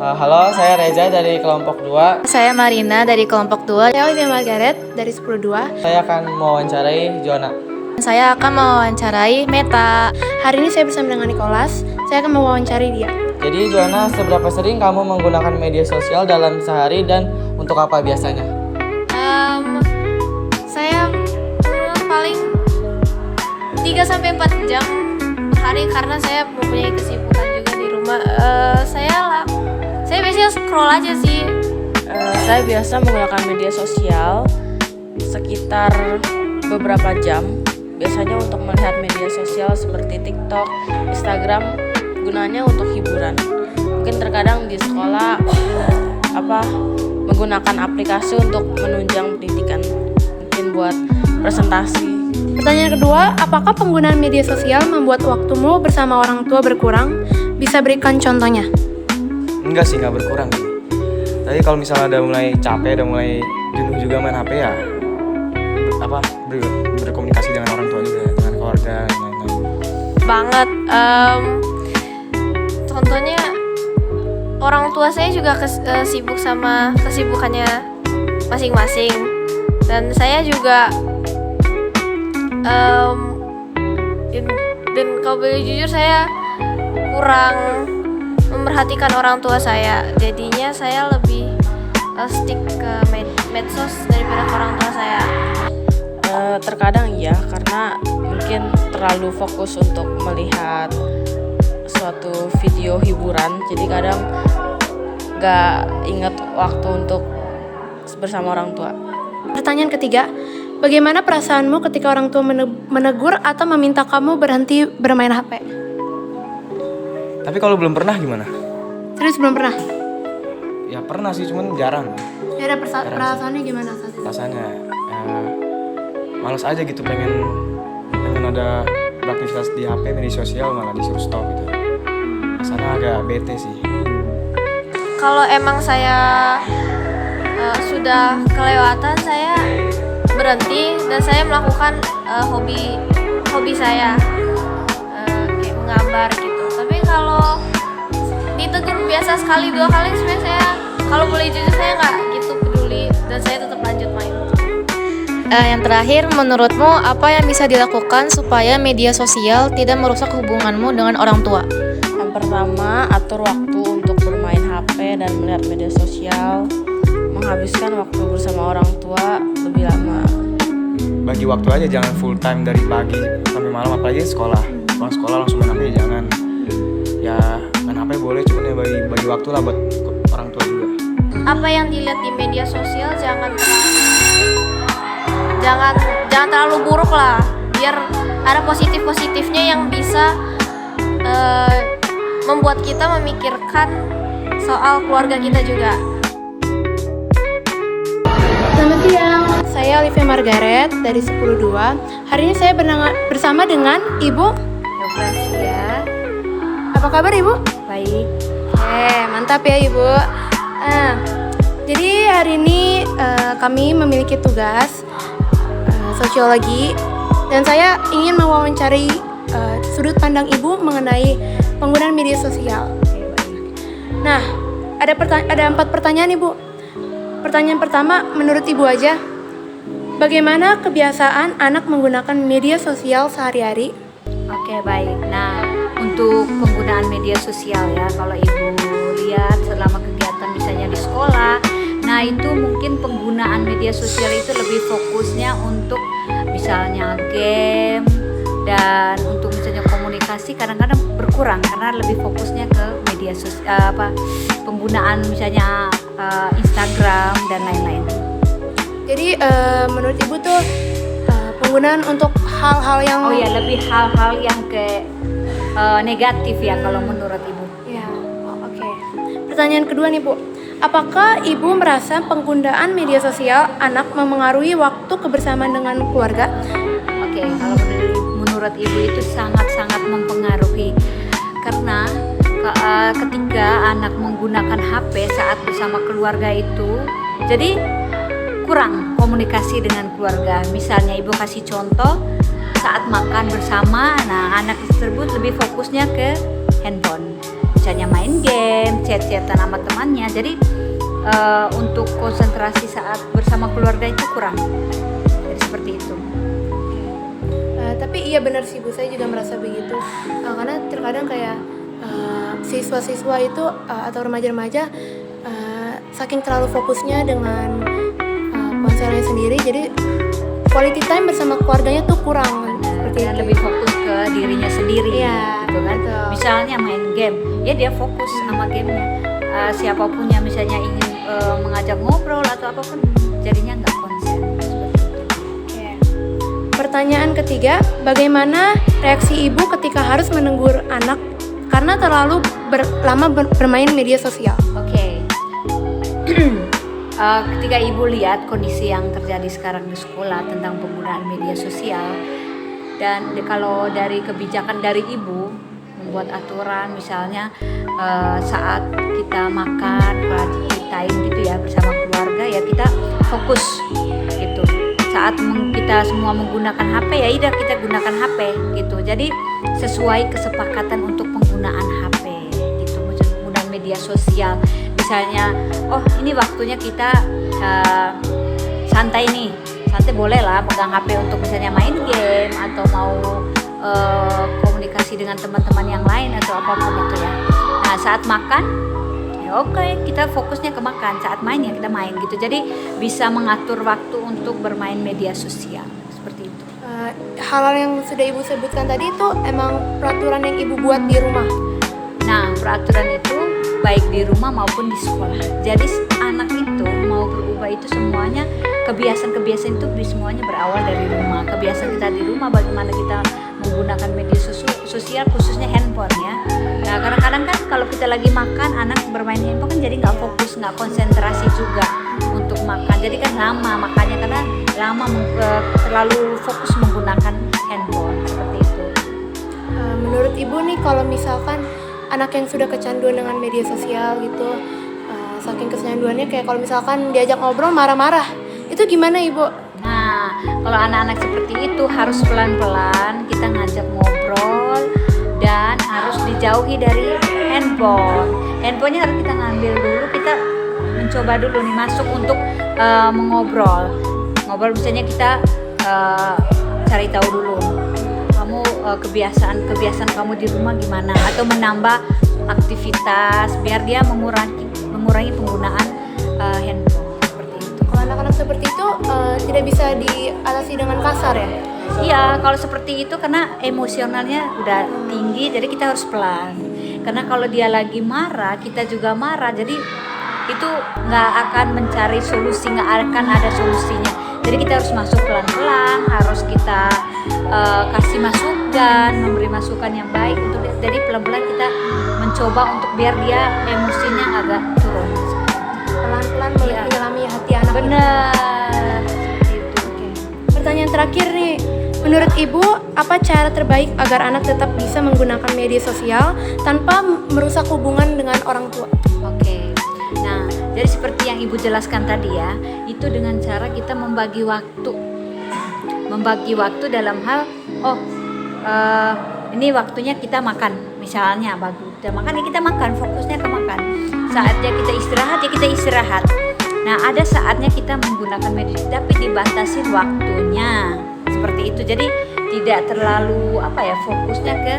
Halo, saya Reza dari kelompok 2. Saya Marina dari kelompok 2. Saya Olivia Margaret dari 10-2. Saya akan mewawancarai Jona. Saya akan mewawancarai Meta. Hari ini saya bersama dengan Nicholas. Saya akan mewawancari dia. Jadi Jona, seberapa sering kamu menggunakan media sosial dalam sehari dan untuk apa biasanya? Saya paling 3-4 jam hari karena saya mempunyai kesibukan juga di rumah. Saya biasanya scroll aja sih. Saya biasa menggunakan media sosial sekitar beberapa jam. Biasanya untuk melihat media sosial seperti TikTok, Instagram, gunanya untuk hiburan. Mungkin terkadang di sekolah menggunakan aplikasi untuk menunjang pendidikan, mungkin buat presentasi. Pertanyaan kedua, apakah penggunaan media sosial membuat waktumu bersama orang tua berkurang? Bisa berikan contohnya? Enggak sih, nggak berkurang sih. Tapi kalau misalnya udah mulai capek, udah mulai jenuh juga main HP ya, berkomunikasi dengan orang tua juga, dengan keluarga dan lain-lain. Banget. Contohnya orang tua saya juga sibuk sama kesibukannya masing-masing, dan saya juga dan kalau boleh jujur saya kurang memperhatikan orang tua saya, jadinya saya lebih stick ke medsos daripada ke orang tua saya. Terkadang iya, karena mungkin terlalu fokus untuk melihat suatu video hiburan, jadi kadang gak ingat waktu untuk bersama orang tua. Pertanyaan ketiga, bagaimana perasaanmu ketika orang tua menegur atau meminta kamu berhenti bermain HP? Tapi kalau belum pernah gimana? Serius belum pernah? Ya pernah sih, cuman jarang. Ya ada perasaannya gimana saat itu? Rasanya males aja gitu, pengen ada beraktivitas di HP, media sosial, malah disuruh stop gitu. Rasanya agak bete sih. Kalau emang saya sudah kelewatan, saya berhenti dan saya melakukan hobi saya, kayak menggambar gitu. Tapi kalau ditegur biasa sekali 2 kali, sebenarnya saya, kalau boleh jujur, saya nggak gitu peduli dan saya tetap lanjut main. Yang terakhir, menurutmu apa yang bisa dilakukan supaya media sosial tidak merusak hubunganmu dengan orang tua? Yang pertama, atur waktu untuk bermain HP dan melihat media sosial. Menghabiskan waktu bersama orang tua lebih lama. Bagi waktu aja, jangan full time dari pagi sampai malam, apalagi sekolah. Pulang sekolah langsung main HP, jangan. Ya main HP boleh, cuman ya bagi waktu lah buat orang tua juga. Apa yang dilihat di media sosial jangan terlalu buruk lah, biar ada positifnya yang bisa membuat kita memikirkan soal keluarga kita juga. Selamat siang, saya Olivia Margaret dari 10-2. Hari ini saya bersama dengan Ibu Gracia. Apa kabar Ibu? Baik. Mantap ya Ibu. Jadi hari ini kami memiliki tugas sosiologi, dan saya ingin mewawancari sudut pandang Ibu mengenai penggunaan media sosial. Nah, ada 4 pertanyaan Ibu. Pertanyaan pertama, menurut Ibu aja, bagaimana kebiasaan anak menggunakan media sosial sehari-hari? Oke, baik. Nah, untuk penggunaan media sosial ya, kalau Ibu lihat selama kegiatan misalnya di sekolah, nah itu mungkin penggunaan media sosial itu lebih fokusnya untuk misalnya game, dan untuk misalnya komunikasi kadang-kadang berkurang karena lebih fokusnya ke media sosial, penggunaan misalnya Instagram dan lain-lain. Jadi Menurut Ibu tuh penggunaan untuk hal-hal yang lebih hal-hal yang ke negatif ya kalau menurut Ibu. Ya, oke. Pertanyaan kedua nih Bu, apakah Ibu merasa penggunaan media sosial anak memengaruhi waktu kebersamaan dengan keluarga? Oke, kalau menurut Ibu itu sangat-sangat mempengaruhi, karena ketika anak menggunakan HP saat bersama keluarga itu, jadi kurang komunikasi dengan keluarga. Misalnya Ibu kasih contoh saat makan bersama, nah anak tersebut lebih fokusnya ke handphone. misalnya main game, chat-chatan sama temannya. Jadi untuk konsentrasi saat bersama keluarga itu kurang. Jadi seperti itu. Tapi iya benar sih Bu, saya juga merasa begitu. Karena terkadang kayak siswa-siswa itu atau remaja-remaja saking terlalu fokusnya dengan ponselnya sendiri, jadi quality time bersama keluarganya tuh kurang. Seperti Dia itu. lebih fokus ke dirinya sendiri, Iya, gitu kan. betul. Misalnya main game, ya dia fokus sama gamenya. Siapapun yang misalnya ingin mengajak ngobrol atau apapun, jadinya nggak konsen. Oke. Pertanyaan ketiga, bagaimana reaksi ibu ketika harus menegur anak karena terlalu lama bermain media sosial? Oke. Ketika ibu lihat kondisi yang terjadi sekarang di sekolah tentang penggunaan media sosial, dan kalau dari kebijakan dari ibu membuat aturan, misalnya saat kita makan, quality time gitu ya bersama keluarga, ya kita fokus gitu. Saat kita semua menggunakan HP, ya udah kita gunakan HP gitu. Jadi sesuai kesepakatan untuk penggunaan HP gitu, penggunaan media sosial. Misalnya, oh ini waktunya kita santai nih, santai boleh lah pegang HP untuk misalnya main game atau mau komunikasi dengan teman-teman yang lain atau apapun itu ya. Nah saat makan, ya oke, kita fokusnya ke makan, saat main ya kita main gitu. Jadi bisa mengatur waktu untuk bermain media sosial seperti itu. Hal yang sudah ibu sebutkan tadi itu emang peraturan yang ibu buat di rumah. Nah, peraturan itu baik di rumah maupun di sekolah. Jadi anak itu mau berubah itu semuanya, kebiasaan-kebiasaan itu semuanya berawal dari rumah. Kebiasaan kita di rumah, bagaimana kita menggunakan media sosial khususnya handphone ya. Nah, kadang-kadang kan kalau kita lagi makan, anak bermain handphone kan jadi nggak fokus, nggak konsentrasi juga untuk makan. Jadi kan lama makannya karena lama terlalu fokus menggunakan handphone seperti itu. Menurut ibu nih, kalau misalkan anak yang sudah kecanduan dengan media sosial gitu, saking kecanduannya kayak kalau misalkan diajak ngobrol marah-marah, itu gimana ibu? Nah, kalau anak-anak seperti itu harus pelan-pelan kita ngajak ngobrol dan harus dijauhi dari handphone. Handphonenya harus kita ngambil dulu, kita mencoba dulu nih masuk untuk mengobrol. Ngobrol misalnya kita cari tahu dulu kamu kebiasaan kamu di rumah gimana, atau menambah aktivitas biar dia mengurangi penggunaan handphone seperti itu. Kalau anak-anak seperti itu tidak bisa diatasi dengan kasar ya? Iya, kalau seperti itu karena emosionalnya udah tinggi, jadi kita harus pelan. Karena kalau dia lagi marah, kita juga marah, jadi itu nggak akan mencari solusi, nggak akan ada solusinya. Jadi kita harus masuk pelan-pelan, harus kita kasih masukan, memberi masukan yang baik untuk dia. Jadi pelan-pelan kita mencoba untuk biar dia emosinya agak turun. Pelan-pelan menyelami hati anak. Benar. Itu. Pertanyaan terakhir nih, menurut ibu apa cara terbaik agar anak tetap bisa menggunakan media sosial tanpa merusak hubungan dengan orang tua? Oke. Nah, jadi seperti yang ibu jelaskan tadi ya, itu dengan cara kita membagi waktu dalam hal ini waktunya kita makan, misalnya kita makan ya kita makan, fokusnya ke makan. Saatnya kita istirahat ya kita istirahat. Nah, ada saatnya kita menggunakan media tapi dibatasin waktunya seperti itu. Jadi tidak terlalu fokusnya ke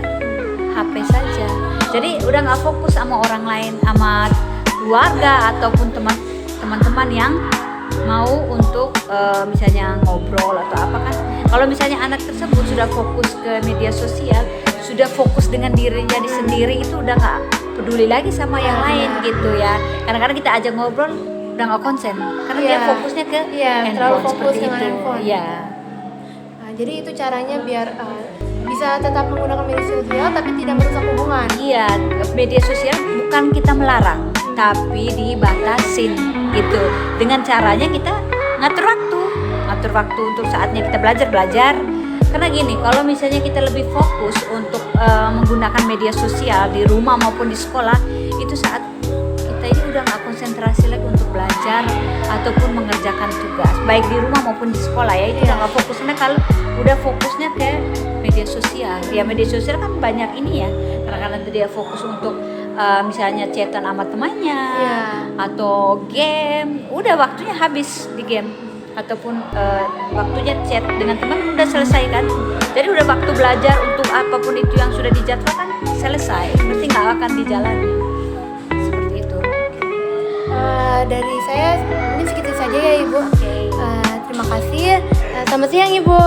HP saja. Jadi udah nggak fokus sama orang lain, sama keluarga ataupun teman-teman yang mau untuk misalnya ngobrol atau apa kan. Kalau misalnya anak tersebut sudah fokus ke media sosial, sudah fokus dengan dirinya sendiri, itu udah nggak peduli lagi sama yang lain gitu ya. Kadang-kadang kita ajak ngobrol udah nggak konsen karena dia fokusnya ke handphone, terlalu fokus seperti dengan itu. handphone. Iya. Nah, jadi itu caranya biar bisa tetap menggunakan media sosial tapi tidak merusak hubungan. Iya, media sosial bukan kita melarang, tapi dibatasin gitu. Dengan caranya kita ngatur waktu untuk saatnya kita belajar. Karena gini, kalau misalnya kita lebih fokus untuk menggunakan media sosial di rumah maupun di sekolah, itu saat kita ini udah nggak konsentrasi lagi untuk belajar ataupun mengerjakan tugas, baik di rumah maupun di sekolah ya, itu udah nggak fokusnya. Kalau udah fokusnya ke media sosial, ya media sosial kan banyak ini ya, karena dia fokus untuk misalnya chatan sama temannya Iya. atau game, udah waktunya habis di game ataupun waktunya chat dengan teman udah selesai kan. Jadi udah waktu belajar untuk apapun itu yang sudah dijadwalkan selesai, berarti nggak akan dijalani. Seperti itu. Dari saya ini segitu saja ya Ibu. Oke. Terima kasih. Selamat siang Ibu.